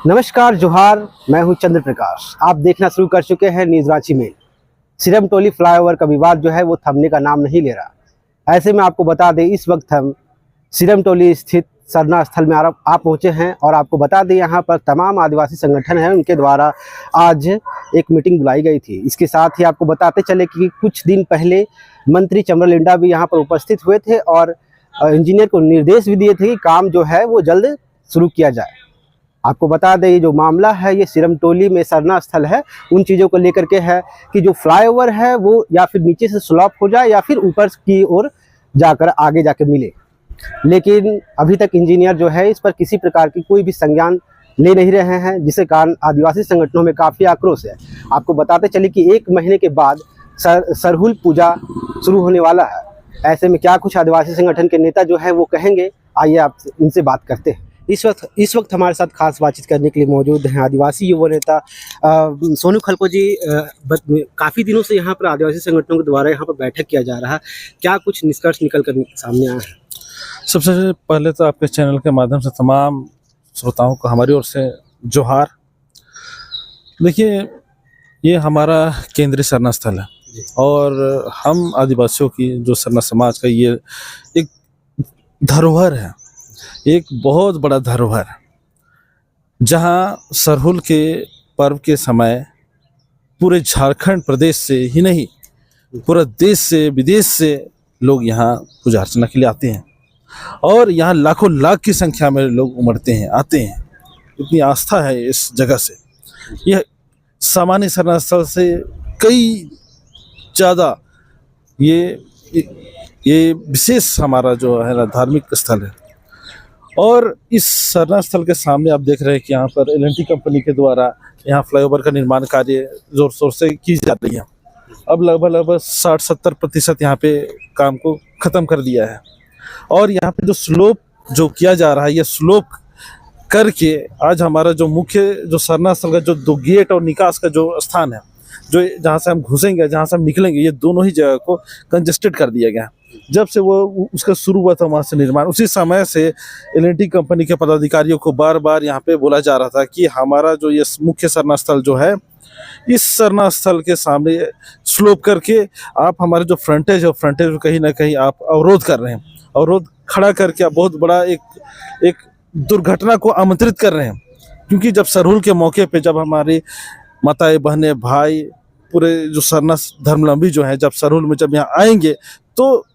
नमस्कार जोहार, मैं हूं चंद्र प्रकाश। आप देखना शुरू कर चुके हैं न्यूज़ रांची में। सिरमटोली फ्लाईओवर का विवाद जो है वो थमने का नाम नहीं ले रहा। ऐसे में आपको बता दें, इस वक्त हम सिरमटोली स्थित सरना स्थल में आप पहुंचे हैं और आपको बता दें यहाँ पर तमाम आदिवासी संगठन हैं, उनके द्वारा आज एक मीटिंग बुलाई गई थी। इसके साथ ही आपको बताते चले कि कुछ दिन पहले मंत्री चमरा लिंडा भी यहाँ पर उपस्थित हुए थे और इंजीनियर को निर्देश भी दिए थे कि काम जो है वो जल्द शुरू किया जाए। आपको बता दें, ये जो मामला है ये सिरमटोली में सरना स्थल है, उन चीज़ों को लेकर के है कि जो फ्लाईओवर है वो या फिर नीचे से स्लॉप हो जाए या फिर ऊपर की ओर जाकर आगे जाके मिले। लेकिन अभी तक इंजीनियर जो है इस पर किसी प्रकार की कोई भी संज्ञान ले नहीं रहे हैं, जिसके कारण आदिवासी संगठनों में काफ़ी आक्रोश है। आपको बताते चले कि 1 महीने के बाद सरहुल पूजा शुरू होने वाला है। ऐसे में क्या कुछ आदिवासी संगठन के नेता जो है वो कहेंगे, आइए आप उनसे बात करते हैं। इस वक्त हमारे साथ खास बातचीत करने के लिए मौजूद हैं आदिवासी युवा नेता सोनू खलको जी। काफ़ी दिनों से यहाँ पर आदिवासी संगठनों के द्वारा यहाँ पर बैठक किया जा रहा है, क्या कुछ निष्कर्ष निकल कर सामने आया है? सबसे पहले तो आपके चैनल के माध्यम से तमाम श्रोताओं को हमारी ओर से जोहार। देखिए, ये हमारा केंद्रीय सरना स्थल है और हम आदिवासियों की जो सरना समाज का ये एक धरोहर है, एक बहुत बड़ा धरोहर, जहाँ सरहुल के पर्व के समय पूरे झारखंड प्रदेश से ही नहीं, पूरा देश से विदेश से लोग यहाँ पूजा अर्चना के लिए आते हैं और यहाँ लाखों लाख की संख्या में लोग उमड़ते हैं, आते हैं। इतनी आस्था है इस जगह से। यह सामान्य सरना स्थल से कई ज़्यादा ये विशेष हमारा जो है ना धार्मिक स्थल है। और इस सरना स्थल के सामने आप देख रहे हैं कि यहाँ पर L&T कंपनी के द्वारा यहाँ फ्लाईओवर का निर्माण कार्य जोर शोर से की जा रही है। अब लगभग 60-70% यहाँ पे काम को ख़त्म कर दिया है और यहाँ पे जो स्लोप जो किया जा रहा है, ये स्लोप करके आज हमारा जो मुख्य जो सरना स्थल का जो 2 गेट और निकास का जो स्थान है, जो जहाँ से हम घुसेंगे, जहाँ से हम निकलेंगे, ये दोनों ही जगह को कंजेस्टेड कर दिया गया। जब से वो उसका शुरू हुआ था वहाँ से निर्माण, उसी समय से L&T कंपनी के पदाधिकारियों को बार बार यहाँ पे बोला जा रहा था कि हमारा जो ये मुख्य सरना स्थल जो है, इस सरना स्थल के सामने स्लोप करके आप हमारे जो फ्रंटेज है, फ्रंटेज को कहीं ना कहीं आप अवरोध कर रहे हैं। अवरोध खड़ा करके आप बहुत बड़ा एक दुर्घटना को आमंत्रित कर रहे हैं। क्योंकि जब सरहुल के मौके पे जब हमारी माताएं, बहनें, भाई, पूरे जो सरना धर्मावलंबी जो हैं, जब सरहुल में जब यहाँ आएंगे तो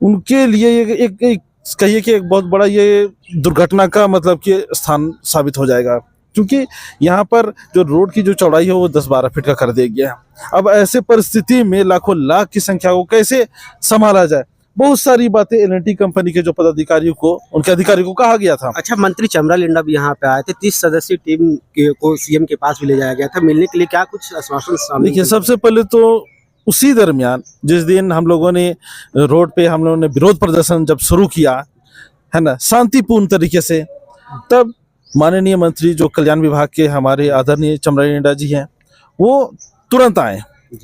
उनके लिए एक कहिए कि एक बहुत बड़ा ये दुर्घटना का मतलब कि स्थान साबित हो जाएगा। क्योंकि यहाँ पर जो रोड की जो चौड़ाई है वो 10-12 फीट का कर दिया गया है। अब ऐसे परिस्थिति में लाखों लाख की संख्या को कैसे संभाला जाए, बहुत सारी बातें L&T कंपनी के जो पदाधिकारियों को, उनके अधिकारियों को कहा गया था। अच्छा, मंत्री चमरा लिंडा भी यहाँ पे आए थे, 30 सदस्यीय टीम को सीएम के पास भी ले जाया गया था मिलने के लिए, क्या कुछ आश्वासन सामने? देखिए, सबसे पहले तो उसी दरमियान जिस दिन हम लोगों ने रोड पे हम लोगों ने विरोध प्रदर्शन जब शुरू किया है ना, शांतिपूर्ण तरीके से, तब माननीय मंत्री जो कल्याण विभाग के हमारे आदरणीय चमरा लिंडा जी हैं, वो तुरंत आए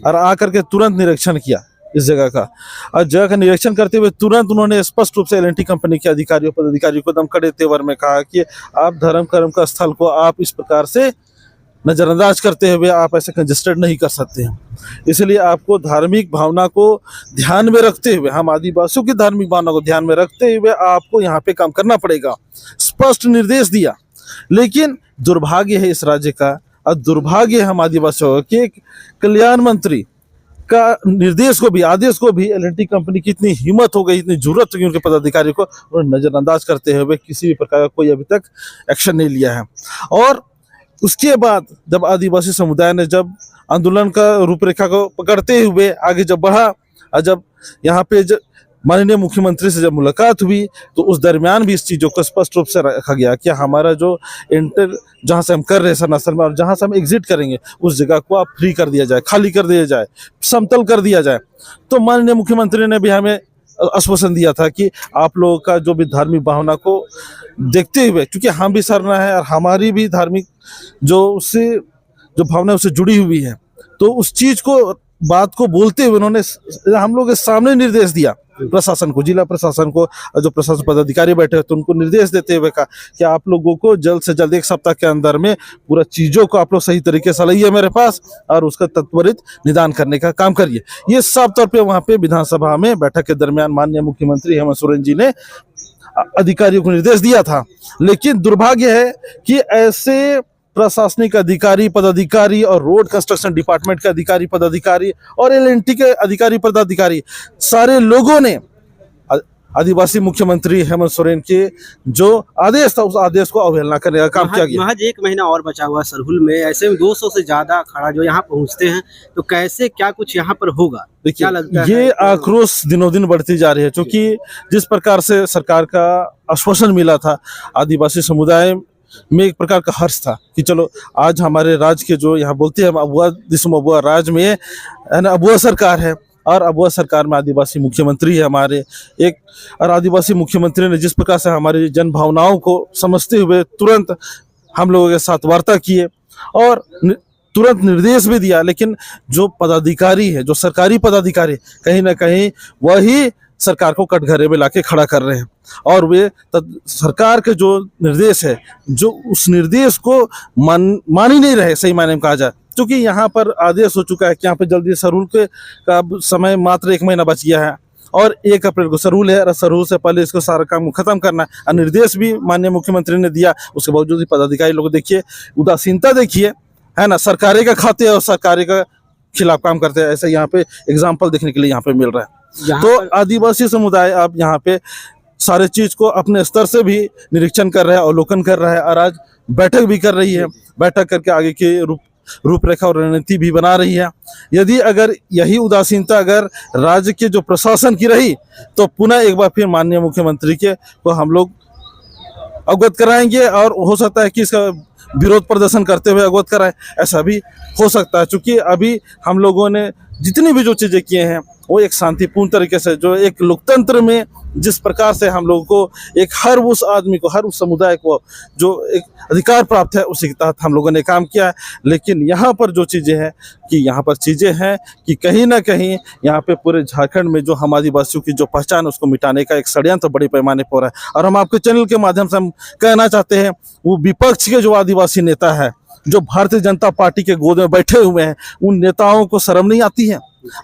और आकर के तुरंत निरीक्षण किया इस जगह का। और जगह का निरीक्षण करते हुए तुरंत उन्होंने स्पष्ट रूप से L&T कंपनी के अधिकारियों पदाधिकारियों को दम कड़े तेवर में कहा कि आप धर्म कर्म का स्थल को आप इस प्रकार से नजरअंदाज करते हुए आप ऐसे कंजेस्टेड नहीं कर सकते हैं। इसलिए आपको धार्मिक भावना को ध्यान में रखते हुए, हम आदिवासियों की धार्मिक भावना को ध्यान में रखते हुए आपको यहाँ पे काम करना पड़ेगा, स्पष्ट निर्देश दिया। लेकिन दुर्भाग्य है इस राज्य का, और दुर्भाग्य है हम आदिवासियों के कल्याण मंत्री का निर्देश को भी, आदेश को भी L&T कंपनी की इतनी हिम्मत हो गई, इतनी जरूरत हो गई उनके पदाधिकारियों को, उन्होंने नजरअंदाज करते हुए किसी भी प्रकार का कोई अभी तक एक्शन नहीं लिया है। और उसके बाद जब आदिवासी समुदाय ने जब आंदोलन का रूपरेखा को पकड़ते हुए आगे जब बढ़ा और जब यहाँ पे माननीय मुख्यमंत्री से जब मुलाकात हुई, तो उस दरमियान भी इस चीज़ों को स्पष्ट रूप से रखा गया कि हमारा जो एंटर जहाँ से हम कर रहे हैं सरना स्थल में और जहाँ से हम एग्जिट करेंगे, उस जगह को आप फ्री कर दिया जाए, खाली कर दिया जाए, समतल कर दिया जाए। तो माननीय मुख्यमंत्री ने भी हमें आश्वासन दिया था कि आप लोगों का जो भी धार्मिक भावना को देखते हुए, क्योंकि हम भी सरना है और हमारी भी धार्मिक जो उससे जो भावना उससे जुड़ी हुई है, तो उस चीज़ को बात को बोलते हुए उन्होंने हम लोग के सामने निर्देश दिया प्रशासन को, जिला प्रशासन को, जो प्रशासन पदाधिकारी बैठे तो उनको निर्देश देते हुए कहा कि आप लोगों को जल्द से जल्द 1 सप्ताह के अंदर में पूरा चीजों को आप लोग सही तरीके से लाइए मेरे पास और उसका त्वरित निदान करने का काम करिए। ये साफ तौर पे वहां पे विधानसभा में बैठक के दरमियान माननीय मुख्यमंत्री हेमंत सोरेन जी ने अधिकारियों को निर्देश दिया था। लेकिन दुर्भाग्य है कि ऐसे प्रशासनिक अधिकारी पदाधिकारी और रोड कंस्ट्रक्शन डिपार्टमेंट के अधिकारी पदाधिकारी और एलएनटी के अधिकारी पदाधिकारी सारे लोगों ने आदिवासी मुख्यमंत्री हेमंत सोरेन के जो आदेश था उस आदेश को अवहेलना करने का काम किया गया। महज 1 महीना और बचा हुआ सरहुल में, ऐसे में 200 से ज्यादा अखाड़ा जो यहाँ पहुँचते हैं, तो कैसे क्या कुछ यहाँ पर होगा? क्या लगता है? ये आक्रोश दिनों दिन बढ़ती जा रही है, क्योंकि जिस प्रकार से सरकार का आश्वासन मिला था आदिवासी समुदाय में एक प्रकार का हर्ष था कि चलो आज हमारे राज्य के जो यहाँ बोलते हैं अबुआ दिसुम अबुआ राज्य में है ना अबुआ सरकार है और अबुआ सरकार में आदिवासी मुख्यमंत्री है हमारे एक। और आदिवासी मुख्यमंत्री ने जिस प्रकार से हमारी जन भावनाओं को समझते हुए तुरंत हम लोगों के साथ वार्ता किए और तुरंत निर्देश भी दिया, लेकिन जो पदाधिकारी है, जो सरकारी पदाधिकारी, कहीं ना कहीं वही सरकार को कटघरे में लाके खड़ा कर रहे हैं और वे सरकार के जो निर्देश है जो उस निर्देश को मान ही नहीं रहे, सही मायने में कहा जाए। क्योंकि यहाँ पर आदेश हो चुका है कि यहाँ पे जल्दी सरहुल के का समय मात्र 1 महीना बच गया है और 1 अप्रैल को सरहुल है और सरहुल से पहले इसको सारा काम खत्म करना है और निर्देश भी माननीय मुख्यमंत्री ने दिया। उसके बावजूद भी पदाधिकारी लोग देखिए उदासीनता देखिए, है ना, सरकारी का खाते और सरकारी का खिलाफ काम करते हैं। ऐसे यहाँ पे एग्जाम्पल देखने के लिए यहाँ पे मिल रहा है। तो आदिवासी समुदाय अब यहाँ पे सारे चीज को अपने स्तर से भी निरीक्षण कर रहा है, अवलोकन कर रहा है और आज बैठक भी कर रही है। बैठक करके आगे की रूपरेखा और रणनीति भी बना रही है। यदि अगर यही उदासीनता अगर राज्य के जो प्रशासन की रही तो पुनः एक बार फिर माननीय मुख्यमंत्री के को हम लोग अवगत कराएंगे और हो सकता है कि इसका विरोध प्रदर्शन करते हुए अवगत कराएं, ऐसा भी हो सकता है। क्योंकि अभी हम लोगों ने जितनी भी जो चीज़ें किए हैं वो एक शांतिपूर्ण तरीके से, जो एक लोकतंत्र में जिस प्रकार से हम लोगों को एक हर उस आदमी को, हर उस समुदाय को जो एक अधिकार प्राप्त है उसी के तहत हम लोगों ने काम किया है। लेकिन यहाँ पर जो चीज़ें हैं कि यहाँ पर चीज़ें हैं कि कहीं ना कहीं यहाँ पे पूरे झारखंड में जो हम आदिवासियों की जो पहचान है उसको मिटाने का एक षड्यंत्र बड़े पैमाने पर हो रहा है। और हम आपके चैनल के माध्यम से हम कहना चाहते हैं वो विपक्ष के जो आदिवासी नेता है जो भारतीय जनता पार्टी के गोद में बैठे हुए हैं, उन नेताओं को शर्म नहीं आती है?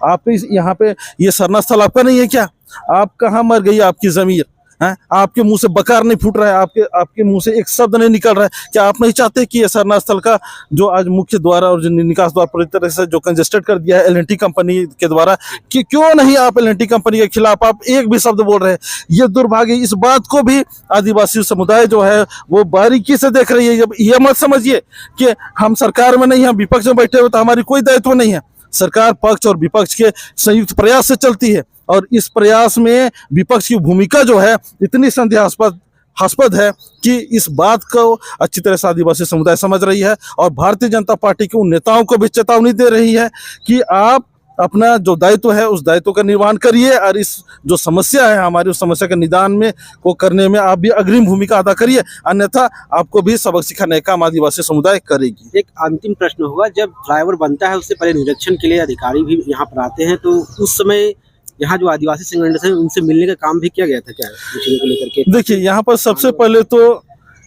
आप यहाँ पे ये सरना स्थल आपका नहीं है क्या? आप कहाँ मर गई आपकी जमीर है? आपके मुंह से बकार नहीं फूट रहा है, आपके मुंह से एक शब्द नहीं निकल रहा है। क्या आप नहीं चाहते कि ये सरना स्थल का जो आज मुख्य द्वार और जो निकास द्वार पूरी तरह से जो कंजेस्टेड कर दिया है एलएनटी कंपनी के द्वारा, कि क्यों नहीं आप एलएनटी कंपनी के खिलाफ आप एक भी शब्द बोल रहे हैं? ये दुर्भाग्य, इस बात को भी आदिवासी समुदाय जो है वो बारीकी से देख रही है। जब ये मत समझिए कि हम सरकार में नहीं, हम विपक्ष में बैठे हुए तो हमारी कोई दायित्व नहीं है। सरकार पक्ष और विपक्ष के संयुक्त प्रयास से चलती है और इस प्रयास में विपक्ष की भूमिका जो है इतनी संदेहास्पद है कि इस बात को अच्छी तरह से आदिवासी समुदाय समझ रही है और भारतीय जनता पार्टी के उन नेताओं को भी चेतावनी दे रही है कि आप अपना जो दायित्व है उस दायित्व का निर्वहन करिए और इस जो समस्या है हमारी उस समस्या के निदान में को करने में आप भी अग्रिम भूमिका अदा करिए, अन्यथा आपको भी सबक सिखाने का काम आदिवासी समुदाय करेगी। एक अंतिम प्रश्न होगा, जब ड्राइवर बनता है उससे पहले निरीक्षण के लिए अधिकारी भी यहाँ पर आते हैं, तो उस समय यहाँ जो आदिवासी संगठन है उनसे मिलने का काम भी किया गया था क्या पूछने को लेकर के? देखिए यहाँ पर सबसे पहले तो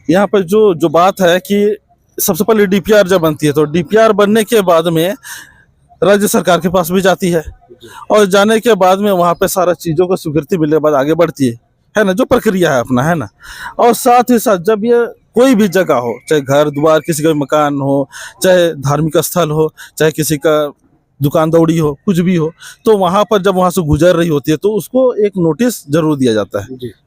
यहाँ पर जो बात है कि सबसे पहले डीपीआर जब बनती है तो डीपीआर बनने के बाद में राज्य सरकार के पास भी जाती है और जाने के बाद में वहाँ पे सारा चीज़ों को स्वीकृति मिलने के बाद आगे बढ़ती है ना, जो प्रक्रिया है अपना, है ना। और साथ ही साथ जब ये कोई भी जगह हो, चाहे घर द्वार, किसी का मकान हो, चाहे धार्मिक स्थल हो, चाहे किसी का दुकान दौड़ी हो, कुछ भी हो, तो वहाँ पर जब वहाँ से गुजर रही होती है तो उसको एक नोटिस जरूर दिया जाता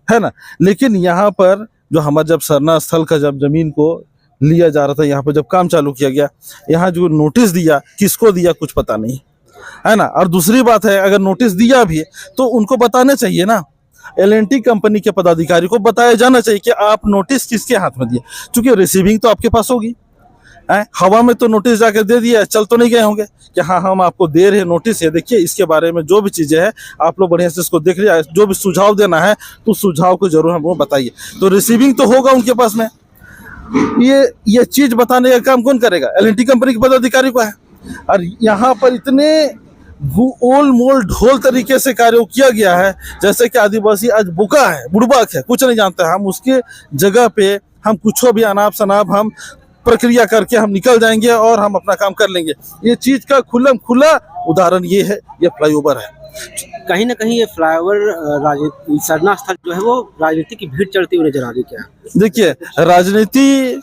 है ना। लेकिन यहाँ पर जो हमारा जब सरना स्थल का जब जमीन को लिया जा रहा था, यहाँ पर जब काम चालू किया गया, यहाँ जो नोटिस दिया किसको दिया कुछ पता नहीं, है ना। और दूसरी बात है अगर नोटिस दिया भी तो उनको बताना चाहिए ना, एलएनटी कंपनी के पदाधिकारी को बताया जाना चाहिए कि आप नोटिस किसके हाथ में दिए, क्योंकि रिसीविंग तो आपके पास होगी। हवा में तो नोटिस जाकर दे दिया, चल तो नहीं गए होंगे कि हाँ हम आपको दे रहे हैं नोटिस है, देखिए इसके बारे में जो भी चीज़ें हैं आप लोग बढ़िया से इसको देख लिया, जो भी सुझाव देना है तो सुझाव को जरूर हमको बताइए। तो रिसीविंग तो होगा उनके पास में, ये चीज़ बताने का काम कौन करेगा? एलएनटी कंपनी के पदाधिकारी को है। और यहाँ पर इतने ओल मोल ढोल तरीके से कार्य किया गया है, जैसे कि आदिवासी आज बुका है, बुड़बक है, कुछ नहीं जानता है। हम उसके जगह पे हम कुछ भी अनाप शनाप हम प्रक्रिया करके हम निकल जाएंगे और हम अपना काम कर लेंगे। ये चीज का खुला खुला उदाहरण ये है, ये फ्लाईओवर है। कहीं ना कहीं ये फ्लाईओवर राजनीति सरना स्थल जो है वो राजनीति की भीड़ चढ़ती हुई नजर आ रही है क्या? देखिए, राजनीति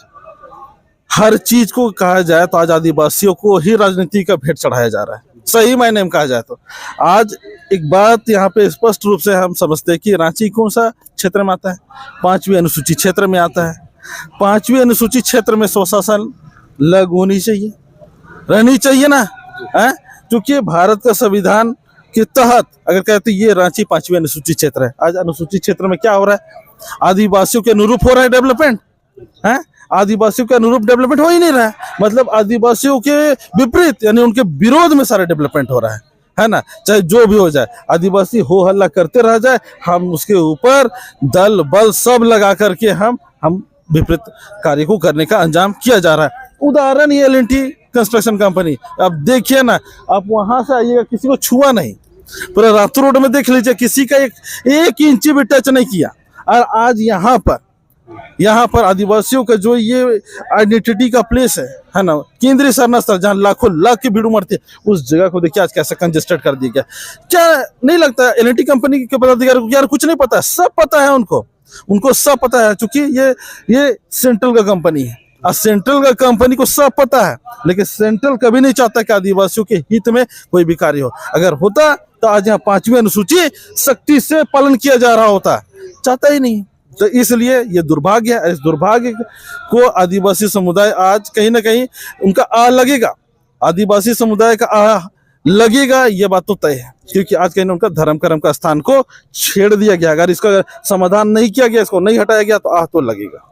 हर चीज को कहा जाए तो आज आदिवासियों को ही राजनीति का भेंट चढ़ाया जा रहा है, सही मायने में कहा जाए तो। आज एक बात यहाँ पे स्पष्ट रूप से हम समझते हैं कि रांची कौन सा क्षेत्र में आता है? 5वीं अनुसूचित क्षेत्र में आता है। 5वीं अनुसूचित क्षेत्र में स्वशासन लागू होनी चाहिए, रहनी चाहिए ना, है? क्योंकि भारत का संविधान के तहत अगर कहते ये रांची 5वीं अनुसूचित क्षेत्र है, आज अनुसूचित क्षेत्र में क्या हो रहा है? आदिवासियों के अनुरूप हो रहा है डेवलपमेंट, है? आदिवासियों के अनुरूप डेवलपमेंट हो ही नहीं रहा है, मतलब आदिवासियों के विपरीत यानी उनके विरोध में सारा डेवलपमेंट हो रहा है ना। चाहे जो भी हो जाए, आदिवासी हो हल्ला करते रह जाए, हम उसके ऊपर दल बल सब लगा करके हम विपरीत कार्य को करने का अंजाम किया जा रहा है। उदाहरण ये एल&टी कंस्ट्रक्शन कंपनी, आप देखिए ना, आप वहां से आइएगा, किसी को छुआ नहीं, पूरा रातों रोड में देख लीजिए, किसी का एक इंच भी टच नहीं किया। और आज यहाँ पर आदिवासियों का जो ये आइडेंटिटी का प्लेस है ना, केंद्रीय सरना स्थल जहाँ लाखों लाख की भीड़ उमड़ती है, उस जगह को देखिए आज कैसे कंजेस्टेड कर दिया गया। क्या नहीं लगता एल&टी कंपनी के पदाधिकारी को यार कुछ नहीं पता है? सब पता है उनको सब पता है, क्योंकि ये सेंट्रल का कंपनी है और सेंट्रल का कंपनी को सब पता है। लेकिन सेंट्रल कभी नहीं चाहता कि आदिवासियों के हित में कोई भी कार्य हो। अगर होता तो आज यहाँ 5वीं अनुसूची सख्ती से पालन किया जा रहा होता, चाहता ही नहीं। तो इसलिए ये दुर्भाग्य है। इस दुर्भाग्य को आदिवासी समुदाय आज कहीं ना कहीं उनका आ लगेगा, आदिवासी समुदाय का आ लगेगा, ये बात तो तय है, क्योंकि आज कहीं उनका धर्म कर्म का स्थान को छेड़ दिया गया। अगर इसका समाधान नहीं किया गया, इसको नहीं हटाया गया, तो आ तो लगेगा।